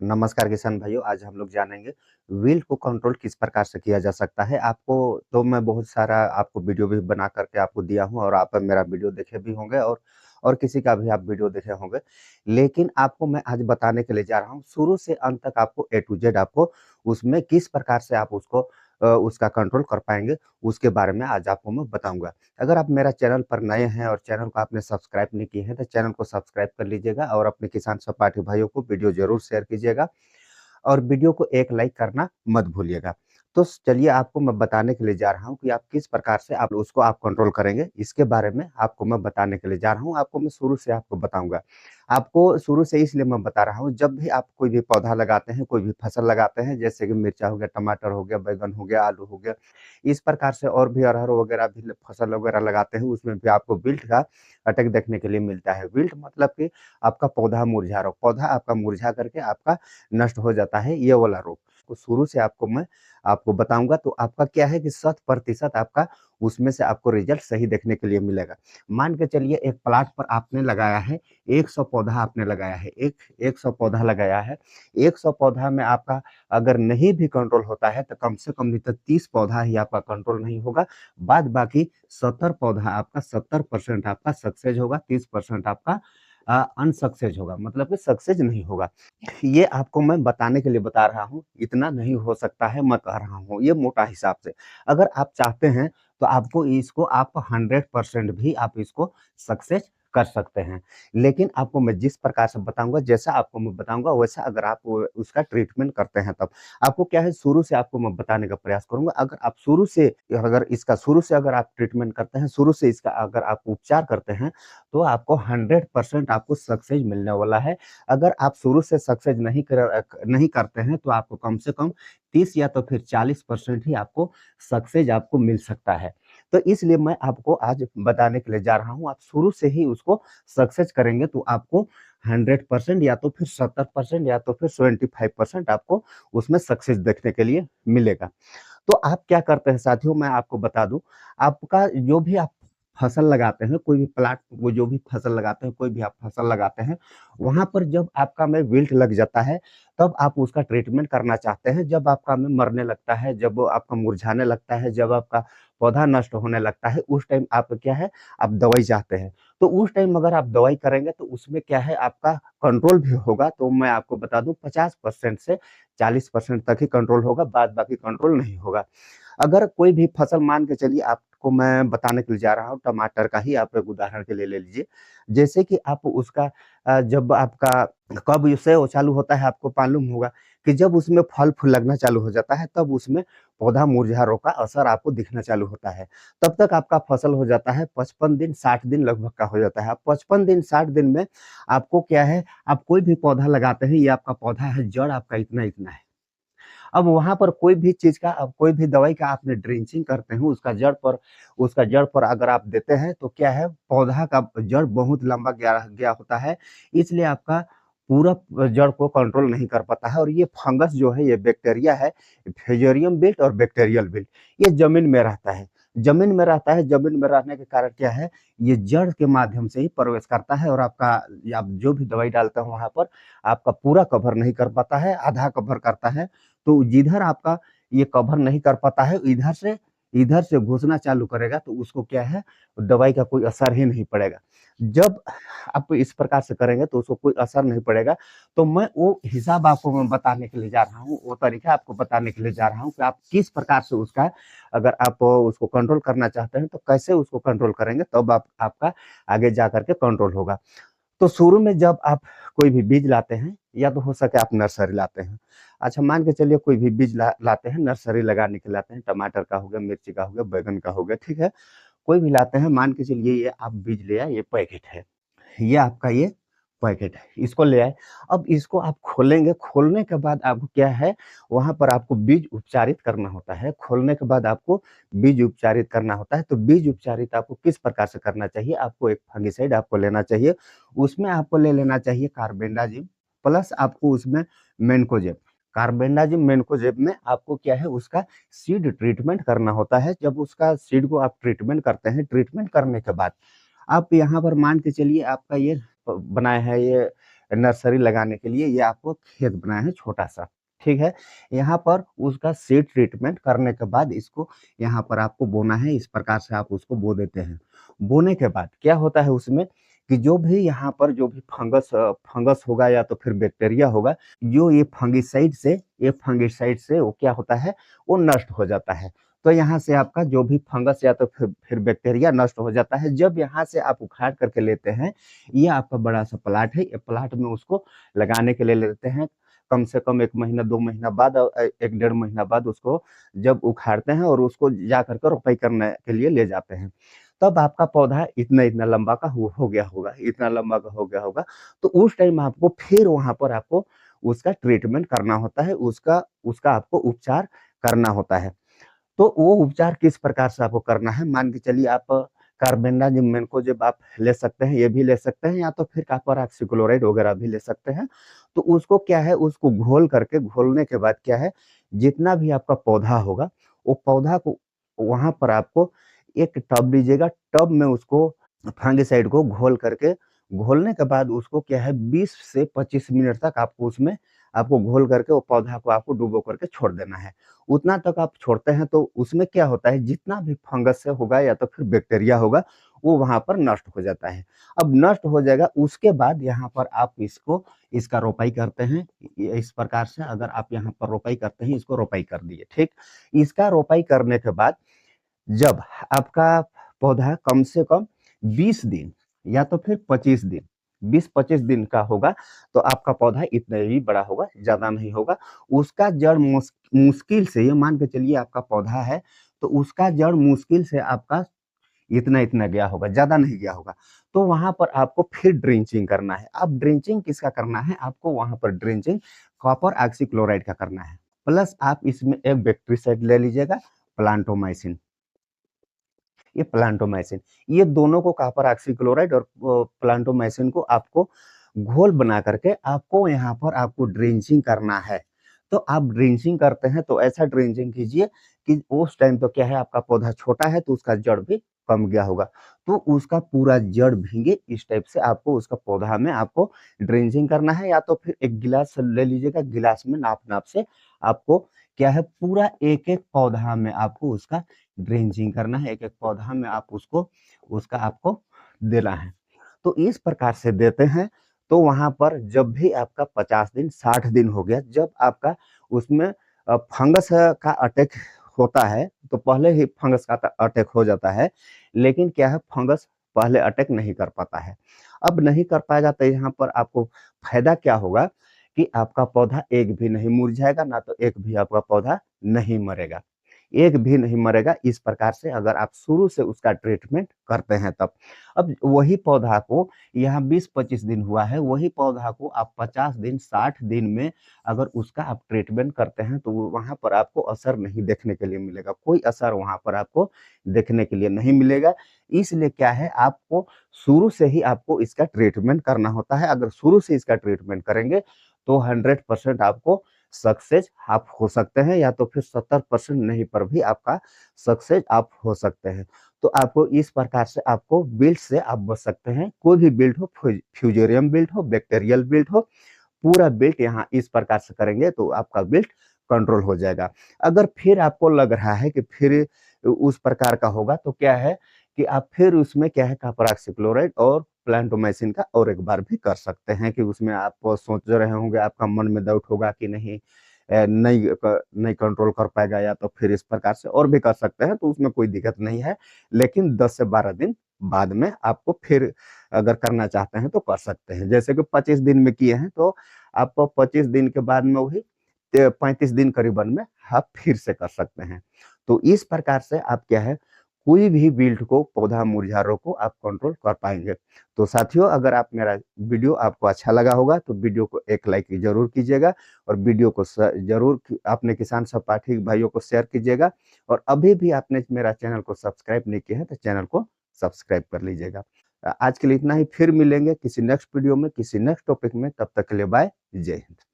नमस्कार किसान भाइयों, आज हम लोग जानेंगे व्हील को कंट्रोल किस प्रकार से किया जा सकता है। आपको तो मैं बहुत सारा आपको वीडियो भी बना करके आपको दिया हूँ और आप मेरा वीडियो देखे भी होंगे और किसी का भी आप वीडियो देखे होंगे। लेकिन आपको मैं आज बताने के लिए जा रहा हूँ शुरू से अंत तक आपको ए टू जेड आपको उसमें किस प्रकार से आप उसको उसका कंट्रोल कर पाएँगे, उसके बारे में आज आपको मैं बताऊँगा। अगर आप मेरा चैनल पर नए हैं और चैनल को आपने सब्सक्राइब नहीं किए हैं तो चैनल को सब्सक्राइब कर लीजिएगा और अपने किसान सहपाठी भाइयों को वीडियो जरूर शेयर कीजिएगा और वीडियो को एक लाइक करना मत भूलिएगा। तो चलिए आपको मैं बताने के लिए जा रहा हूँ कि आप किस प्रकार से आप उसको आप कंट्रोल करेंगे, इसके बारे में आपको मैं बताने के लिए जा रहा हूँ। आपको मैं शुरू से आपको बताऊँगा। आपको शुरू से इसलिए मैं बता रहा हूँ, जब भी आप कोई भी पौधा लगाते हैं, कोई भी फसल लगाते हैं, जैसे कि मिर्चा हो गया, टमाटर हो गया, बैंगन हो गया, आलू हो गया, इस प्रकार से और भी अरहर वगैरह भी फसल वगैरह लगाते हैं, उसमें भी आपको विल्ट का अटैक देखने के लिए मिलता है। विल्ट मतलब कि आपका पौधा मुरझा रोग, पौधा आपका मुरझा करके आपका नष्ट हो जाता है, ये वाला रोग। तो शुरू से आपको मैं आपको बताऊँगा तो आपका क्या है कि 100% आपका उसमें से आपको रिज़ल्ट सही देखने के लिए मिलेगा। मान के चलिए एक प्लॉट पर आपने लगाया है, 100 पौधा आपने लगाया है, 100 पौधा लगाया है, 100 पौधा में आपका अगर नहीं भी कंट्रोल होता है तो कम से कम नहीं तो 30 पौधा ही आपका कंट्रोल नहीं होगा। बाद बाकी 70 पौधा आपका 70% आपका सक्सेस होगा, 30% आपका अनसक्सेस होगा, मतलब कि सक्सेस नहीं होगा। ये आपको मैं बताने के लिए बता रहा हूँ, इतना नहीं हो सकता है मैं कह रहा हूँ, ये मोटा हिसाब से। अगर आप चाहते हैं तो आपको इसको आप 100% भी आप इसको सक्सेस कर सकते हैं। लेकिन आपको मैं जिस प्रकार से बताऊँगा, जैसा आपको मैं बताऊँगा वैसा अगर आप उसका ट्रीटमेंट करते हैं तब। आपको क्या है शुरू से आपको मैं बताने का प्रयास करूँगा, अगर आप शुरू से शुरू से अगर आप ट्रीटमेंट करते हैं, शुरू से इसका अगर आप उपचार करते हैं, तो आपको 100% आपको सक्सेस मिलने वाला है। अगर आप शुरू से सक्सेस नहीं करते हैं तो आपको कम से कम 30 या तो फिर 40% ही आपको सक्सेस आपको मिल सकता है। तो इसलिए मैं आपको आज बताने के लिए जा रहा हूँ, आप शुरू से ही उसको सक्सेस करेंगे तो आपको 100% या तो फिर 70% या तो फिर 75% आपको उसमें सक्सेस देखने के लिए मिलेगा। तो आप क्या करते हैं साथियों, मैं आपको बता दूं, आपका जो भी आप फसल लगाते हैं, कोई भी प्लाट वो जो भी फसल लगाते हैं, कोई भी आप फसल लगाते हैं, वहां पर जब आपका में विल्ट लग जाता है तब आप उसका ट्रीटमेंट करना चाहते हैं। जब आपका में मरने लगता है, जब वो आपका मुरझाने लगता है, जब आपका पौधा नष्ट होने लगता है, उस टाइम आप क्या है, आप दवाई चाहते हैं। तो उस टाइम अगर आप दवाई करेंगे तो उसमें क्या है, आपका कंट्रोल भी होगा। तो मैं आपको बता दूं 50% से 40% तक ही कंट्रोल होगा, बाद बाकी कंट्रोल नहीं होगा। अगर कोई भी फसल मान के चलिए, आपको मैं बताने के लिए जा रहा हूँ, टमाटर का ही आप एक उदाहरण के लिए ले लीजिए। जैसे कि आप उसका जब आपका कब से वो चालू होता है आपको मालूम होगा कि जब उसमें फल फूल लगना चालू हो जाता है तब उसमें पौधा मुरझा रोग का असर आपको दिखना चालू होता है। तब तक आपका फसल हो जाता है 55 दिन 60 दिन लगभग का हो जाता है। अब 55 दिन 60 दिन में आपको क्या है, आप कोई भी पौधा लगाते हैं, ये आपका पौधा है, जड़ आपका इतना इतना है। अब वहाँ पर कोई भी चीज़ का, अब कोई भी दवाई का आपने ड्रेंचिंग करते हैं, उसका जड़ पर अगर आप देते हैं तो क्या है, पौधा का जड़ बहुत लंबा गया गया होता है, इसलिए आपका पूरा जड़ को कंट्रोल नहीं कर पाता है। और ये फंगस जो है, ये बैक्टीरिया है, फ्यूजेरियम विल्ट और बैक्टीरियल विल्ट, ये ज़मीन में रहता है। ज़मीन में रहता है, ज़मीन में रहने के कारण क्या है, ये जड़ के माध्यम से ही प्रवेश करता है और आपका, आप जो भी दवाई डालते हो वहाँ पर, आपका पूरा कवर नहीं कर पाता है, आधा कवर करता है। तो जिधर आपका ये कवर नहीं कर पाता है, इधर से घुसना चालू करेगा तो उसको क्या है, दवाई का कोई असर ही नहीं पड़ेगा। जब आप इस प्रकार से करेंगे तो उसको कोई असर नहीं पड़ेगा। तो मैं वो हिसाब आपको मैं बताने के लिए जा रहा हूँ, वो तरीका आपको बताने के लिए जा रहा हूँ कि आप किस प्रकार से उसका, अगर आप उसको कंट्रोल करना चाहते हैं तो कैसे उसको कंट्रोल करेंगे, तब आपका आगे जा करके कंट्रोल होगा। तो शुरू में जब आप कोई भी बीज लाते हैं, या तो हो सके आप नर्सरी लाते हैं। अच्छा मान के चलिए कोई भी बीज लाते हैं, नर्सरी लगाने के लाते हैं, टमाटर का हो गया, मिर्ची का हो गया, बैंगन का हो गया, ठीक है। कोई भी लाते हैं, मान के चलिए ये आप बीज ले आए, ये पैकेट है, ये आपका ये पैकेट है, इसको ले आए। अब इसको आप खोलेंगे, खोलने के बाद आपको क्या है, वहाँ पर आपको बीज उपचारित करना होता है। खोलने के बाद आपको बीज उपचारित करना होता है। तो बीज उपचारित आपको किस प्रकार से करना चाहिए, आपको एक फंगिसाइड आपको लेना चाहिए। उसमें आपको ले लेना चाहिए कार्बेंडाजिम, प्लस आपको उसमें मेन्कोजेब। कार्बेंडाजिम मेन्कोजेब में आपको क्या है, उसका सीड ट्रीटमेंट करना होता है। जब उसका सीड को आप ट्रीटमेंट करते हैं, ट्रीटमेंट करने के बाद आप यहाँ पर मान के चलिए आपका ये बनाया है, ये नर्सरी लगाने के लिए ये आपको खेत बनाया है छोटा-सा, ठीक है? यहाँ पर उसका सीड ट्रीटमेंट करने के बाद इसको यहाँ पर आपको बोना है, इस प्रकार से आप उसको बो देते हैं। बोने के बाद क्या होता है उसमें कि जो भी यहाँ पर जो भी फंगस होगा या तो फिर बैक्टीरिया होगा, जो ये फंगिसाइड से वो क्या होता है, वो नष्ट हो जाता है। तो यहाँ से आपका जो भी फंगस या तो फिर बैक्टीरिया नष्ट हो जाता है। जब यहाँ से आप उखाड़ करके लेते हैं, ये आपका बड़ा-सा प्लॉट है, ये प्लॉट में उसको लगाने के लिए लेते हैं। कम से कम 1 महीना, 2 महीना बाद 1 डेढ़ महीना बाद उसको जब उखाड़ते हैं और उसको जा कर के रोपाई करने के लिए ले जाते हैं। तब आपका पौधा इतना-इतना लंबा का हो गया होगा, इतना लंबा का हो गया होगा। तो उस टाइम आपको फिर वहाँ पर आपको उसका ट्रीटमेंट करना होता है, उसका उसका आपको उपचार करना होता है। तो वो उपचार किस प्रकार से आपको करना है, मान के चलिए आप कार्बेंडाजिम को जब आप ले सकते हैं, ये भी ले सकते हैं या तो फिर कॉपर ऑक्सीक्लोराइड वगैरह भी ले सकते हैं। तो उसको क्या है, उसको घोल करके घोलने के बाद क्या है, जितना भी आपका पौधा होगा, वो पौधा को वहाँ पर आपको एक टब लीजिएगा, टब में उसको फंगिसाइड को घोल करके घोलने के बाद उसको क्या है 20 से 25 मिनट तक आपको उसमें आपको घोल करके वो पौधा को आपको डुबो करके छोड़ देना है। उतना तक आप छोड़ते हैं तो उसमें क्या होता है, जितना भी फंगस से होगा या तो फिर बैक्टीरिया होगा, वो वहाँ पर नष्ट हो जाता है। अब नष्ट हो जाएगा उसके बाद यहाँ पर आप इसका रोपाई करते हैं। इस प्रकार से अगर आप यहाँ पर रोपाई करते हैं, इसको रोपाई कर दिए, ठीक? इसका रोपाई करने के बाद जब आपका पौधा कम से कम 20 दिन या तो फिर 25 दिन, 20-25 दिन का होगा, तो आपका पौधा इतना ही बड़ा होगा, ज़्यादा नहीं होगा। उसका जड़ मुश्किल से ये मान के चलिए आपका पौधा है, तो उसका जड़ मुश्किल से आपका इतना-इतना गया होगा, ज़्यादा नहीं गया होगा। तो वहाँ पर आपको फिर ड्रेंचिंग करना है। अब ड्रेंचिंग किसका करना है? आपको वहाँ पर ड्रेंचिंग कॉपर ऑक्सीक्लोराइड का करना है। प्लस आप इसमें एक बैक्टीसाइड ले लीजिएगा, प्लांटोमाइसिन। ये प्लांटोमाइसिन, ये दोनों को कॉपर ऑक्सीक्लोराइड और प्लांटोमाइसिन को आपको घोल बना करके आपको यहाँ पर आपको ड्रेंचिंग करना है। तो आप ड्रेंचिंग करते हैं तो ऐसा ड्रेंचिंग कीजिए कि उस टाइम तो क्या है, आपका पौधा छोटा है तो उसका जड़ भी कम गया होगा। तो उसका पूरा जड़ भीगे इस टाइप से आपको उसका पौधा में आपको ड्रेंचिंग करना है, या तो फिर एक गिलास ले लीजिएगा, गिलास में नाप-नाप से आपको क्या है, पूरा एक-एक पौधा में आपको उसका ड्रेंचिंग करना है, एक-एक पौधा में आप उसका आपको देना है। तो इस प्रकार से देते हैं, तो वहाँ पर जब भी आपका 50 दिन, 60 दिन हो गया, जब आपका उसमें फंगस का अटैक होता है, तो पहले ही फंगस का अटैक हो जाता है, लेकिन क्या है, फंगस पहले अटैक नहीं कर पाता है। अब नहीं कर पाएगा तो यहाँ पर आपको फायदा क्या होगा कि आपका पौधा एक भी नहीं मुरझाएगा, ना तो एक भी आपका पौधा नहीं मरेगा। एक भी नहीं मरेगा, इस प्रकार से अगर आप शुरू से उसका ट्रीटमेंट करते हैं तब। अब वही पौधा को यहाँ 20-25 दिन हुआ है, वही पौधा को आप 50 दिन, 60 दिन में अगर उसका आप ट्रीटमेंट करते हैं, तो वहाँ पर आपको असर नहीं देखने के लिए मिलेगा। कोई असर वहाँ पर आपको देखने के लिए नहीं मिलेगा। इसलिए क्या है, आपको शुरू से ही आपको इसका ट्रीटमेंट करना होता है। अगर शुरू से इसका ट्रीटमेंट करेंगे, तो 100% आपको सक्सेस आप हो सकते हैं, या तो फिर 70% नहीं पर भी आपका सक्सेस आप हो सकते हैं। तो आपको इस प्रकार से आपको विल्ट से आप बच सकते हैं। कोई भी विल्ट हो, फ्यूजेरियम विल्ट हो, बैक्टीरियल विल्ट हो, पूरा विल्ट यहाँ इस प्रकार से करेंगे तो आपका विल्ट कंट्रोल हो जाएगा। अगर फिर आपको लग रहा है कि फिर उस प्रकार का होगा, तो क्या है कि आप फिर उसमें क्या है, कॉपर ऑक्सीक्लोराइड और प्लांटोमाइसिन का और एक बार भी कर सकते हैं, कि उसमें आप सोच रहे होंगे, आपका मन में डाउट होगा कि नहीं नहीं कंट्रोल कर पाएगा, या तो फिर इस प्रकार से और भी कर सकते हैं, तो उसमें कोई दिक्कत नहीं है। लेकिन 10 से 12 दिन बाद में आपको फिर अगर करना चाहते हैं तो कर सकते हैं। जैसे कि 25 दिन में किए हैं, तो आप 25 दिन के बाद में वही 35 दिन करीबन में आप फिर से कर सकते हैं। तो इस प्रकार से आप क्या है, कोई भी विल्ट को, पौधा मुरझारों को आप कंट्रोल कर पाएँगे। तो साथियों, अगर आप मेरा वीडियो आपको अच्छा लगा होगा तो वीडियो को एक लाइक ज़रूर कीजिएगा, और वीडियो को ज़रूर अपने किसान सहपाठी भाइयों को शेयर कीजिएगा, और अभी भी आपने मेरा चैनल को सब्सक्राइब नहीं किया है तो चैनल को सब्सक्राइब कर लीजिएगा। आज के लिए इतना ही, फिर मिलेंगे किसी नेक्स्ट वीडियो में, किसी नेक्स्ट टॉपिक में, तब तक के लिए बाय, जय हिंद।